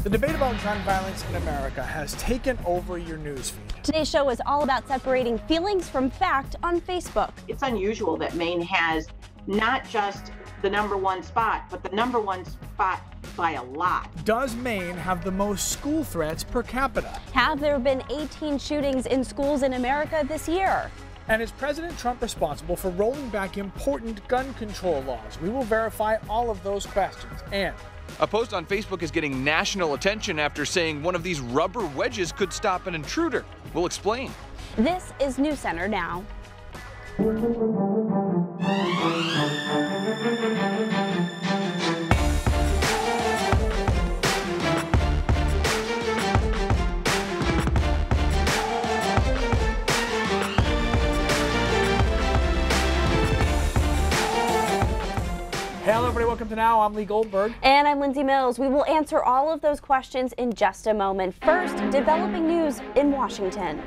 The debate about gun violence in America has taken over your newsfeed. Today's show is all about separating feelings from fact on Facebook. It's unusual that Maine has not just the #1 spot, but the #1 spot by a lot. Does Maine have the most school threats per capita? Have there been 18 shootings in schools in America this year? And is President Trump responsible for rolling back important gun control laws? We will verify all of those questions. And a post on Facebook is getting national attention after saying one of these rubber wedges could stop an intruder. We'll explain. This is News Center now. Hello everybody, welcome to Now. I'm Lee Goldberg. And I'm Lindsay Mills. We will answer all of those questions in just a moment. First, developing news in Washington.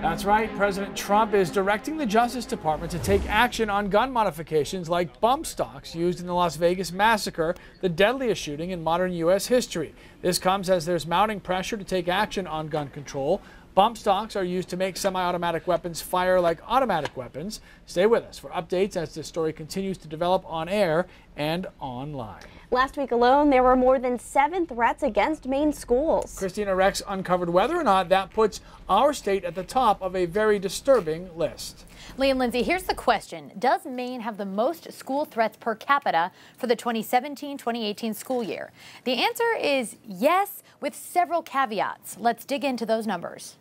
That's right. President Trump is directing the Justice Department to take action on gun modifications like bump stocks used in the Las Vegas massacre, the deadliest shooting in modern U.S. history. This comes as there's mounting pressure to take action on gun control. Bump stocks are used to make semi-automatic weapons fire like automatic weapons. Stay with us for updates as this story continues to develop on air and online. Last week alone, there were more than 7 threats against Maine schools. Christina Rex uncovered whether or not that puts our state at the top of a very disturbing list. Lee and Lindsay, here's the question. Does Maine have the most school threats per capita for the 2017-2018 school year? The answer is yes, with several caveats. Let's dig into those numbers.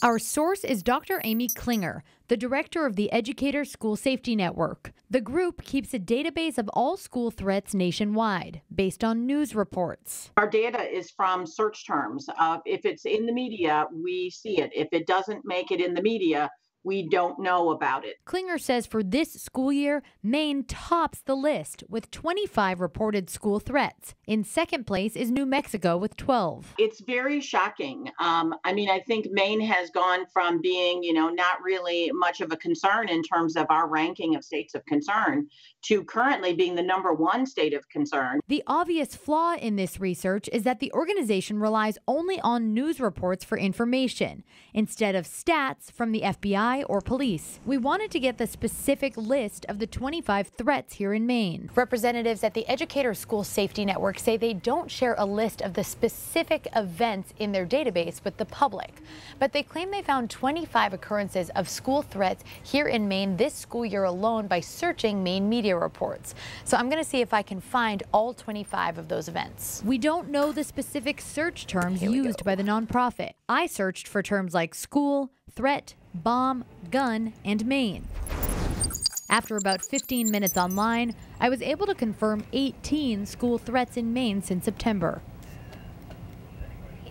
Our source is Dr. Amy Klinger, the director of the Educator School Safety Network. The group keeps a database of all school threats nationwide based on news reports. Our data is from search terms. If it's in the media, we see it. If it doesn't make it in the media, we don't know about it. Klinger says for this school year, Maine tops the list with 25 reported school threats. In second place is New Mexico with 12. It's very shocking. I think Maine has gone from being, not really much of a concern in terms of our ranking of states of concern to currently being the #1 state of concern. The obvious flaw in this research is that the organization relies only on news reports for information instead of stats from the FBI or police. We wanted to get the specific list of the 25 threats here in Maine. Representatives at the Educator School Safety Network say they don't share a list of the specific events in their database with the public, but they claim they found 25 occurrences of school threats here in Maine this school year alone by searching Maine media reports. So I'm going to see if I can find all 25 of those events. We don't know the specific search terms used by the nonprofit. I searched for terms like school, threat, bomb, gun, and Maine. After about 15 minutes online, I was able to confirm 18 school threats in Maine since September.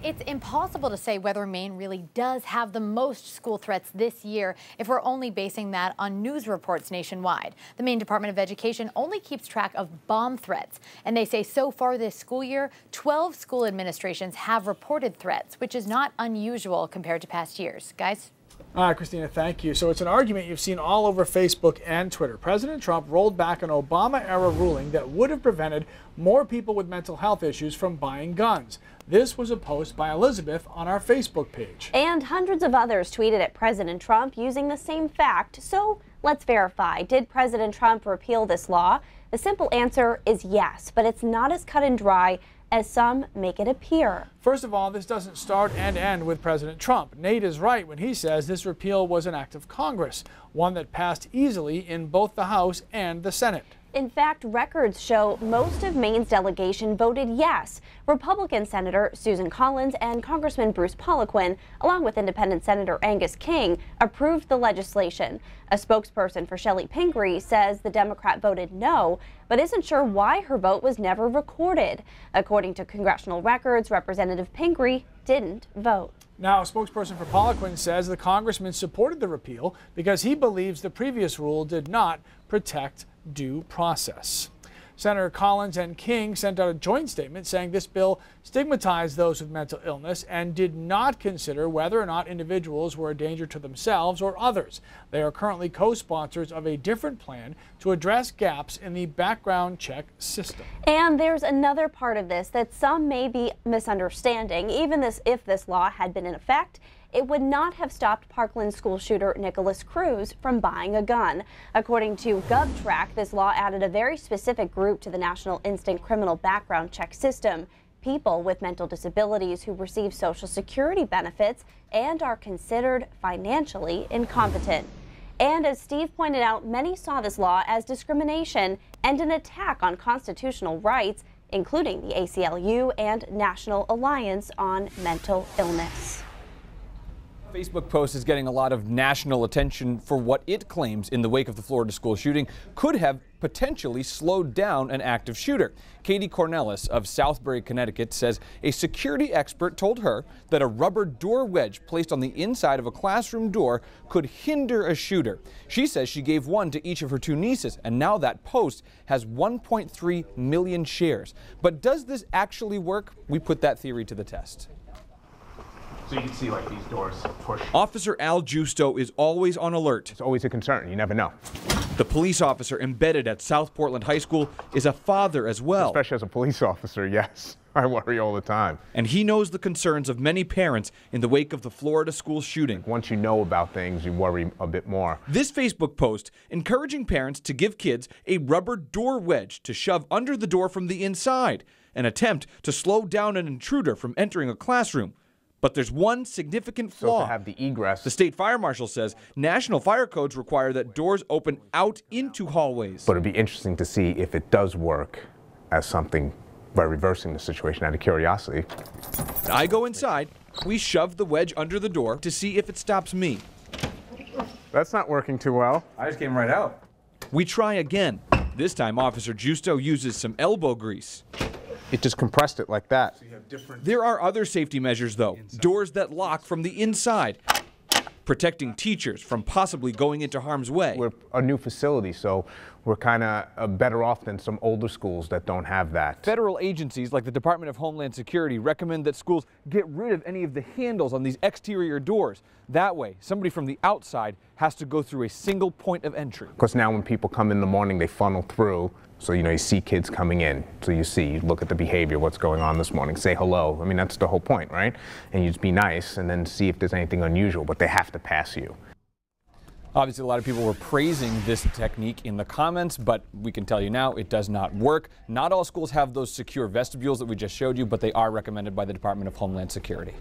It's impossible to say whether Maine really does have the most school threats this year if we're only basing that on news reports nationwide. The Maine Department of Education only keeps track of bomb threats, and they say so far this school year, 12 school administrations have reported threats, which is not unusual compared to past years. Guys? Christina, thank you. So it's an argument you've seen all over Facebook and Twitter. President Trump rolled back an Obama-era ruling that would have prevented more people with mental health issues from buying guns. This was a post by Elizabeth on our Facebook page. And hundreds of others tweeted at President Trump using the same fact. So let's verify. Did President Trump repeal this law? The simple answer is yes, but it's not as cut and dry as some make it appear. First of all, this doesn't start and end with President Trump. Nate is right when he says this repeal was an act of Congress, one that passed easily in both the House and the Senate. In fact, records show most of Maine's delegation voted yes. Republican Senator Susan Collins and Congressman Bruce Poliquin, along with Independent Senator Angus King, approved the legislation. A spokesperson for Shelley Pingree says the Democrat voted no, but isn't sure why her vote was never recorded. According to congressional records, Representative Pingree didn't vote. Now, a spokesperson for Poliquin says the congressman supported the repeal because he believes the previous rule did not protect due process. Senator Collins and King sent out a joint statement saying this bill stigmatized those with mental illness and did not consider whether or not individuals were a danger to themselves or others. They are currently co-sponsors of a different plan to address gaps in the background check system. And there's another part of this that some may be misunderstanding. Even if this law had been in effect, it would not have stopped Parkland school shooter Nicholas Cruz from buying a gun. According to GovTrack, this law added a very specific group to the National Instant Criminal Background Check system: people with mental disabilities who receive Social Security benefits and are considered financially incompetent. And as Steve pointed out, many saw this law as discrimination and an attack on constitutional rights, including the ACLU and National Alliance on Mental Illness. Facebook post is getting a lot of national attention for what it claims in the wake of the Florida school shooting could have potentially slowed down an active shooter. Katie Cornelis of Southbury, Connecticut, says a security expert told her that a rubber door wedge placed on the inside of a classroom door could hinder a shooter. She says she gave one to each of her 2 nieces, and now that post has 1.3 million shares. But does this actually work? We put that theory to the test. So you can see like these doors push. Officer Al Justo is always on alert. It's always a concern. You never know. The police officer embedded at South Portland High School is a father as well. Especially as a police officer, yes. I worry all the time. And he knows the concerns of many parents in the wake of the Florida school shooting. Once you know about things, you worry a bit more. This Facebook post encouraging parents to give kids a rubber door wedge to shove under the door from the inside, an attempt to slow down an intruder from entering a classroom. But there's one significant flaw. So to have the egress. The state fire marshal says national fire codes require that doors open out into hallways. But it'd be interesting to see if it does work as something by reversing the situation out of curiosity. I go inside. We shove the wedge under the door to see if it stops me. That's not working too well. I just came right out. We try again. This time, Officer Justo uses some elbow grease. It just compressed it like that. So there are other safety measures, though. Doors that lock from the inside, protecting teachers from possibly going into harm's way. We're a new facility, so we're kind of better off than some older schools that don't have that. Federal agencies like the Department of Homeland Security recommend that schools get rid of any of the handles on these exterior doors. That way, somebody from the outside has to go through a single point of entry. Because now when people come in the morning, they funnel through. So, you see kids coming in. So you look at the behavior, what's going on this morning, say hello. I mean, that's the whole point, right? And you just be nice and then see if there's anything unusual, but they have to pass you. Obviously, a lot of people were praising this technique in the comments, but we can tell you now it does not work. Not all schools have those secure vestibules that we just showed you, but they are recommended by the Department of Homeland Security.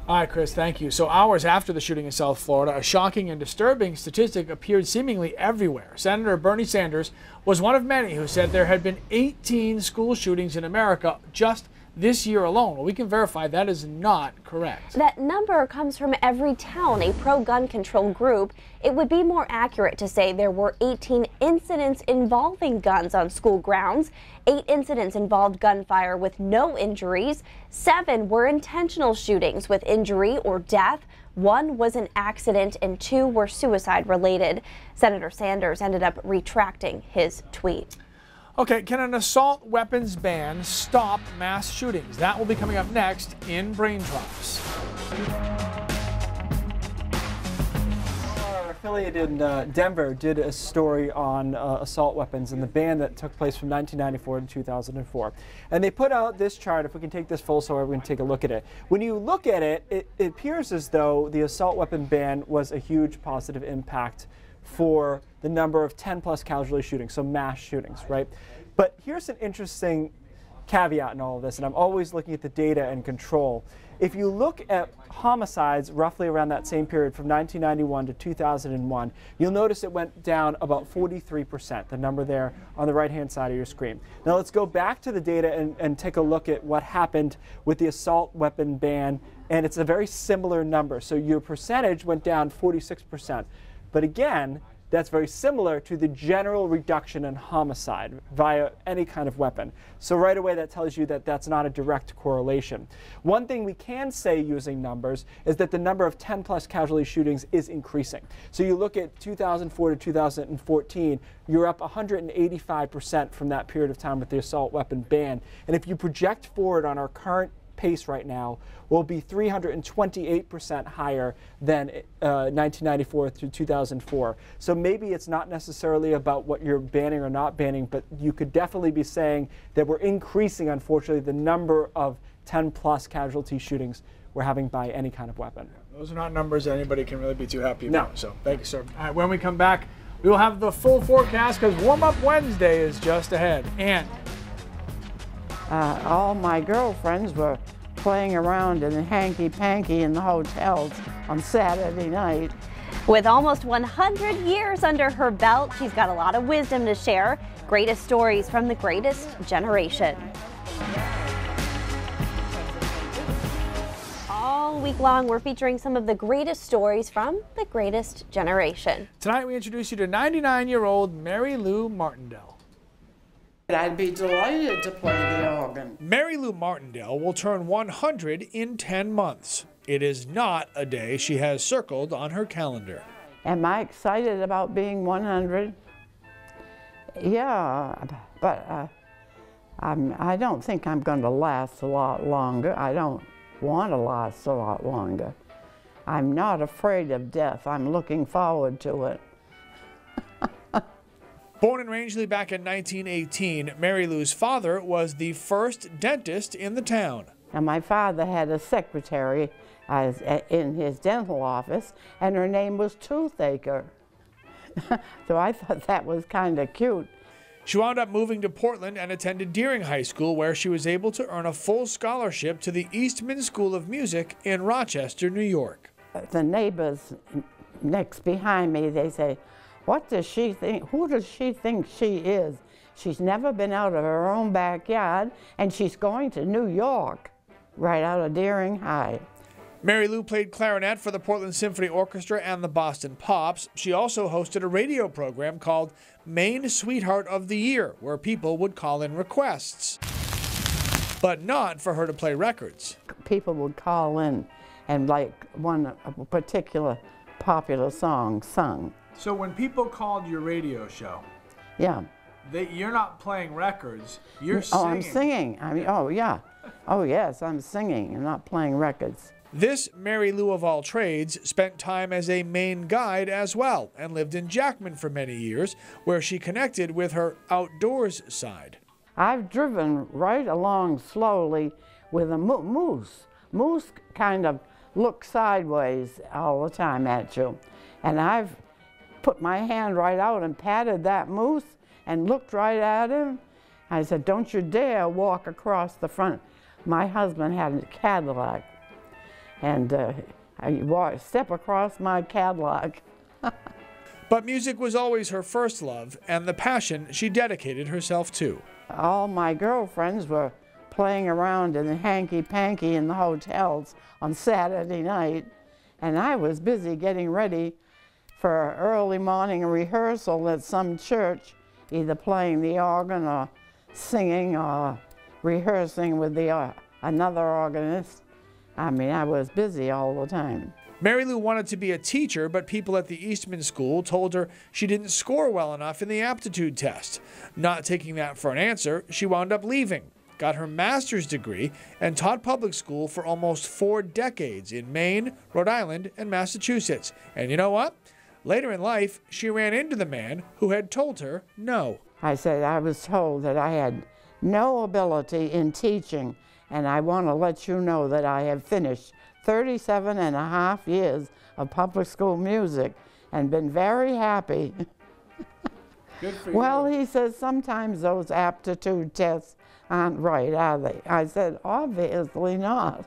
All right, Chris, thank you. So hours after the shooting in South Florida, a shocking and disturbing statistic appeared seemingly everywhere. Senator Bernie Sanders was one of many who said there had been 18 school shootings in America just this year alone. Well, we can verify that is not correct. That number comes from Everytown, a pro-gun control group. It would be more accurate to say there were 18 incidents involving guns on school grounds. 8 incidents involved gunfire with no injuries. 7 were intentional shootings with injury or death. 1 was an accident and 2 were suicide related. Senator Sanders ended up retracting his tweet. Okay, can an assault weapons ban stop mass shootings? That will be coming up next in Brain Drops. Our affiliate in Denver did a story on assault weapons and the ban that took place from 1994 to 2004. And they put out this chart. If we can take this full so we can take a look at it. When you look at it, it appears as though the assault weapon ban was a huge positive impact for the number of 10+ casualty shootings, so mass shootings, right? But here's an interesting caveat in all of this, and I'm always looking at the data and control. If you look at homicides roughly around that same period from 1991 to 2001, you'll notice it went down about 43%, the number there on the right-hand side of your screen. Now let's go back to the data and take a look at what happened with the assault weapon ban, and it's a very similar number. So your percentage went down 46%. But again, that's very similar to the general reduction in homicide via any kind of weapon. So right away that tells you that that's not a direct correlation. One thing we can say using numbers is that the number of 10+ casualty shootings is increasing. So you look at 2004 to 2014, you're up 185% from that period of time with the assault weapon ban. And if you project forward on our current pace right now, will be 328% higher than 1994 through 2004. So maybe it's not necessarily about what you're banning or not banning, but you could definitely be saying that we're increasing, unfortunately, the number of 10+ casualty shootings we're having by any kind of weapon. Those are not numbers that anybody can really be too happy about. No. So thank you, sir. All right, when we come back, we will have the full forecast because Warm-Up Wednesday is just ahead. And all my girlfriends were playing around in the hanky-panky in the hotels on Saturday night. With almost 100 years under her belt, she's got a lot of wisdom to share. Greatest stories from the greatest generation. All week long, we're featuring some of the greatest stories from the greatest generation. Tonight, we introduce you to 99-year-old Mary Lou Martindale. I'd be delighted to play the organ. Mary Lou Martindale will turn 100 in 10 months. It is not a day she has circled on her calendar. Am I excited about being 100? Yeah, but I don't think I'm going to last a lot longer. I don't want to last a lot longer. I'm not afraid of death. I'm looking forward to it. Born in Rangeley back in 1918, Mary Lou's father was the first dentist in the town. And my father had a secretary in his dental office, and her name was Toothaker. So I thought that was kind of cute. She wound up moving to Portland and attended Deering High School, where she was able to earn a full scholarship to the Eastman School of Music in Rochester, New York. The neighbors next behind me, they say, "What does she think? Who does she think she is? She's never been out of her own backyard, and she's going to New York," right out of Deering High. Mary Lou played clarinet for the Portland Symphony Orchestra and the Boston Pops. She also hosted a radio program called Maine Sweetheart of the Year, where people would call in requests, but not for her to play records. People would call in and like a particular popular song sung. So when people called your radio show, yeah, you're not playing records, you're singing. Oh, I'm singing. I mean, oh yeah. Oh yes, I'm singing and not playing records. This Mary Lou of all trades spent time as a Maine guide as well and lived in Jackman for many years, where she connected with her outdoors side. I've driven right along slowly with a moose. Moose kind of look sideways all the time at you. And I've put my hand right out and patted that moose and looked right at him. I said, "Don't you dare walk across the front." My husband had a Cadillac, and I step across my Cadillac. But music was always her first love and the passion she dedicated herself to. All my girlfriends were playing around in the hanky-panky in the hotels on Saturday night, and I was busy getting ready for an early morning rehearsal at some church, either playing the organ or singing or rehearsing with another organist. I mean, I was busy all the time. Mary Lou wanted to be a teacher, but people at the Eastman School told her she didn't score well enough in the aptitude test. Not taking that for an answer, she wound up leaving, got her master's degree, and taught public school for almost 4 decades in Maine, Rhode Island, and Massachusetts. And you know what? Later in life, she ran into the man who had told her no. I said, "I was told that I had no ability in teaching, and I want to let you know that I have finished 37.5 years of public school music and been very happy." Good for Well, you. he says, "Sometimes those aptitude tests aren't right, are they?" I said, "Obviously not."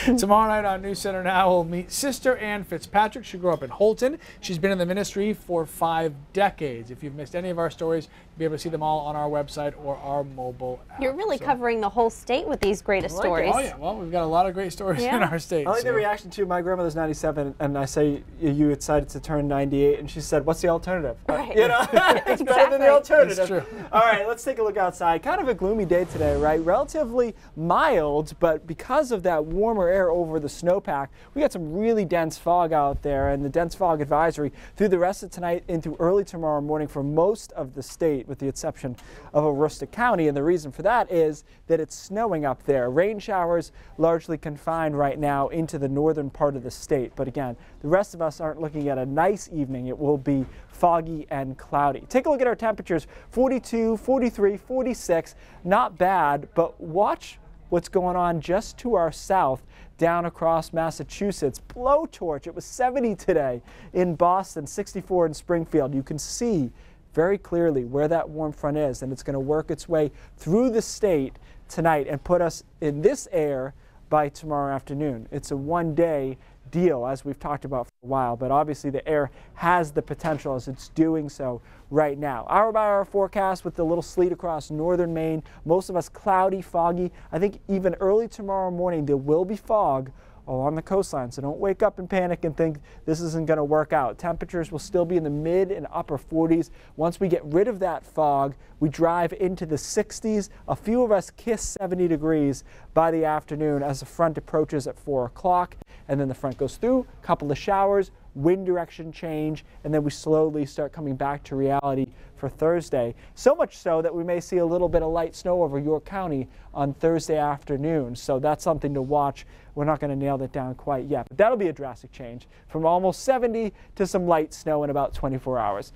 Tomorrow night on News Center Now, we'll meet Sister Ann Fitzpatrick. She grew up in Holton. She's been in the ministry for 5 decades. If you've missed any of our stories, you'll be able to see them all on our website or our mobile app. You're really covering the whole state with these greatest stories. Oh, yeah. Well, we've got a lot of great stories in our state. I like the reaction to my grandmother's 97, and I say, you decided to turn 98, and she said, what's the alternative? Right. You know, it's better than the alternative. It's true. All right, let's take a look outside. Kind of a gloomy day today, right? Relatively mild, but because of that warmer air over the snowpack, we got some really dense fog out there, and the dense fog advisory through the rest of tonight into early tomorrow morning for most of the state, with the exception of Aroostook County. And the reason for that is that it's snowing up there. Rain showers largely confined right now into the northern part of the state. But again, the rest of us aren't looking at a nice evening. It will be foggy and cloudy. Take a look at our temperatures: 42, 43, 46. Not bad, but watch what's going on just to our south down across Massachusetts. Blowtorch, it was 70 today in Boston, 64 in Springfield. You can see very clearly where that warm front is, and it's going to work its way through the state tonight and put us in this air by tomorrow afternoon. It's a one-day deal, as we've talked about for a while, but obviously the air has the potential as it's doing so right now. Hour by hour forecast with the little sleet across northern Maine. Most of us cloudy, foggy. I think even early tomorrow morning there will be fog along the coastline, so don't wake up and panic and think this isn't going to work out. Temperatures will still be in the mid and upper 40s. Once we get rid of that fog, we drive into the 60s. A few of us kiss 70 degrees by the afternoon as the front approaches at 4 o'clock, and then the front goes through, a couple of showers, wind direction change, and then we slowly start coming back to reality for Thursday. So much so that we may see a little bit of light snow over York County on Thursday afternoon. So that's something to watch. We're not going to nail that down quite yet, but that'll be a drastic change from almost 70 to some light snow in about 24 hours.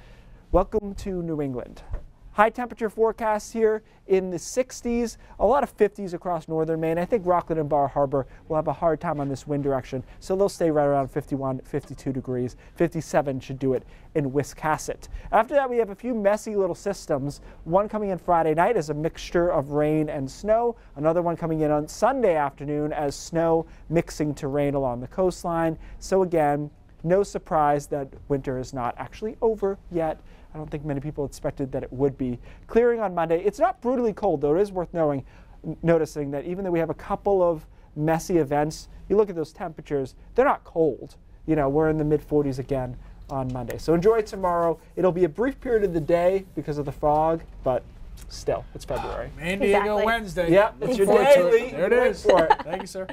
Welcome to New England. High temperature forecast here in the 60s, a lot of 50s across northern Maine. I think Rockland and Bar Harbor will have a hard time on this wind direction, so they'll stay right around 51, 52 degrees. 57 should do it in Wiscasset. After that, we have a few messy little systems. One coming in Friday night as a mixture of rain and snow. Another one coming in on Sunday afternoon as snow mixing to rain along the coastline. So again, no surprise that winter is not actually over yet. I don't think many people expected that it would be. Clearing on Monday. It's not brutally cold, though. It is worth noticing that even though we have a couple of messy events, you look at those temperatures, they're not cold. You know, we're in the mid-40s again on Monday. So enjoy tomorrow. It'll be a brief period of the day because of the fog, but still, it's February. San Diego Wednesday. Yeah, it's your day, Lee. There it is. For it. Thank you, sir.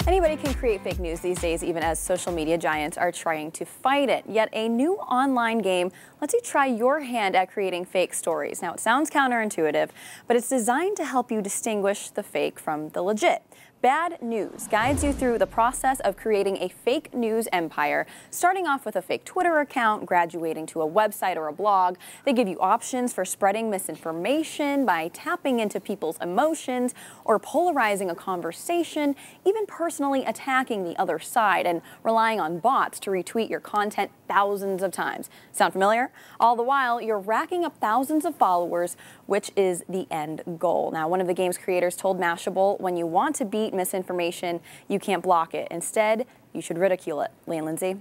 Anybody can create fake news these days, even as social media giants are trying to fight it. Yet a new online game lets you try your hand at creating fake stories. Now, it sounds counterintuitive, but it's designed to help you distinguish the fake from the legit. Bad News guides you through the process of creating a fake news empire, starting off with a fake Twitter account, graduating to a website or a blog. They give you options for spreading misinformation by tapping into people's emotions or polarizing a conversation, even personally attacking the other side and relying on bots to retweet your content thousands of times. Sound familiar? All the while, you're racking up thousands of followers, which is the end goal. Now, one of the game's creators told Mashable, when you want to beat misinformation, you can't block it. Instead, you should ridicule it. Lee and Lindsay.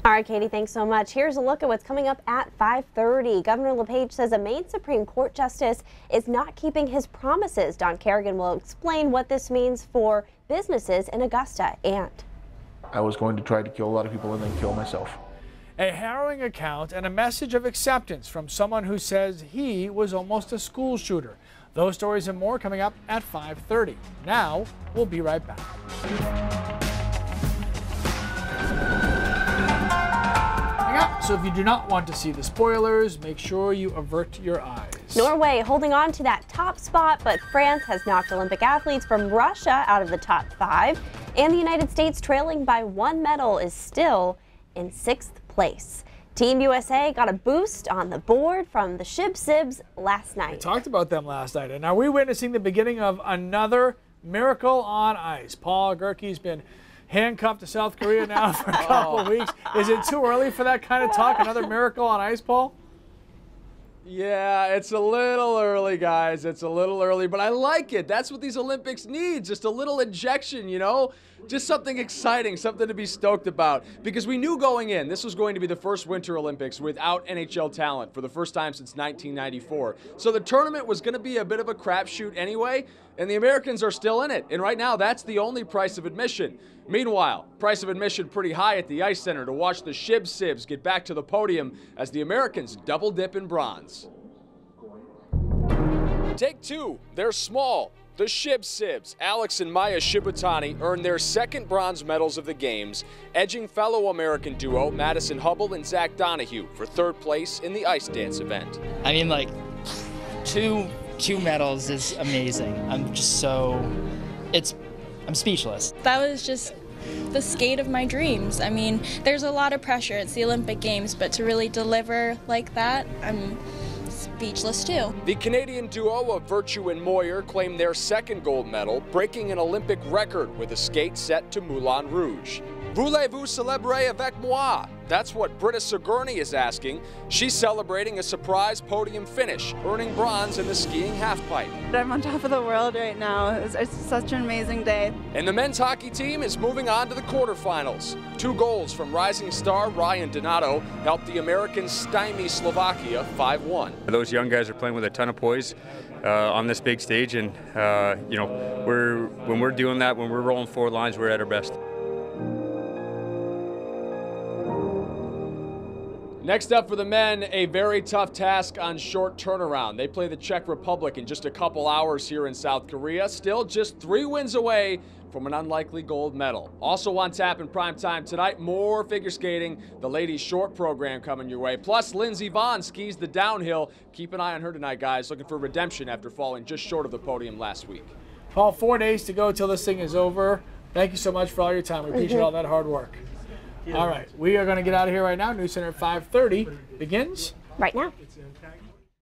All right, Katie, thanks so much. Here's a look at what's coming up at 5:30. Governor LePage says a Maine Supreme Court justice is not keeping his promises. Don Kerrigan will explain what this means for businesses in Augusta. And I was going to try to kill a lot of people and then kill myself. A harrowing account and a message of acceptance from someone who says he was almost a school shooter. Those stories and more coming up at 5:30. Now, we'll be right back. So if you do not want to see the spoilers, make sure you avert your eyes. Norway holding on to that top spot, but France has knocked Olympic athletes from Russia out of the top 5. And the United States, trailing by 1 medal, is still in 6th place. Team USA got a boost on the board from the Shib Sibs last night. We talked about them last night, and are we witnessing the beginning of another miracle on ice? Paul Gerke's been handcuffed to South Korea now for a couple of weeks. Is it too early for that kind of talk? Another miracle on ice, Paul? Yeah, it's a little early, guys. It's a little early, but I like it. That's what these Olympics need, just a little injection, you know? Just something exciting, something to be stoked about. Because we knew going in, this was going to be the first Winter Olympics without NHL talent for the first time since 1994. So the tournament was going to be a bit of a crapshoot anyway, and the Americans are still in it. And right now, that's the only price of admission. Meanwhile, price of admission pretty high at the Ice Center to watch the Shib Sibs get back to the podium as the Americans double dip in bronze. Take two, they're small. The Shib Sibs, Alex and Maya Shibutani, earned their second bronze medals of the Games, edging fellow American duo Madison Hubble and Zach Donahue for third place in the ice dance event. I mean, like, two medals is amazing. I'm just I'm speechless. That was just the skate of my dreams. I mean, there's a lot of pressure. It's the Olympic Games, but to really deliver like that, I'm speechless too. The Canadian duo of Virtue and Moyer claimed their second gold medal, breaking an Olympic record with a skate set to Moulin Rouge. Voulez-vous célébrer avec moi? That's what Britta Sigourney is asking. She's celebrating a surprise podium finish, earning bronze in the skiing halfpipe. I'm on top of the world right now. It's such an amazing day. And the men's hockey team is moving on to the quarterfinals. 2 goals from rising star Ryan Donato helped the Americans stymie Slovakia 5-1. Those young guys are playing with a ton of poise on this big stage, and you know, when we're doing that, when we're rolling 4 lines, we're at our best. Next up for the men, a very tough task on short turnaround. They play the Czech Republic in just a couple hours here in South Korea. Still just 3 wins away from an unlikely gold medal. Also on tap in prime time tonight, more figure skating. The ladies' short program coming your way. Plus, Lindsey Vonn skis the downhill. Keep an eye on her tonight, guys. Looking for redemption after falling just short of the podium last week. Paul, 4 days to go till this thing is over. Thank you so much for all your time. We appreciate all that hard work. All right, we are going to get out of here right now. News Center at 5:30 begins right now.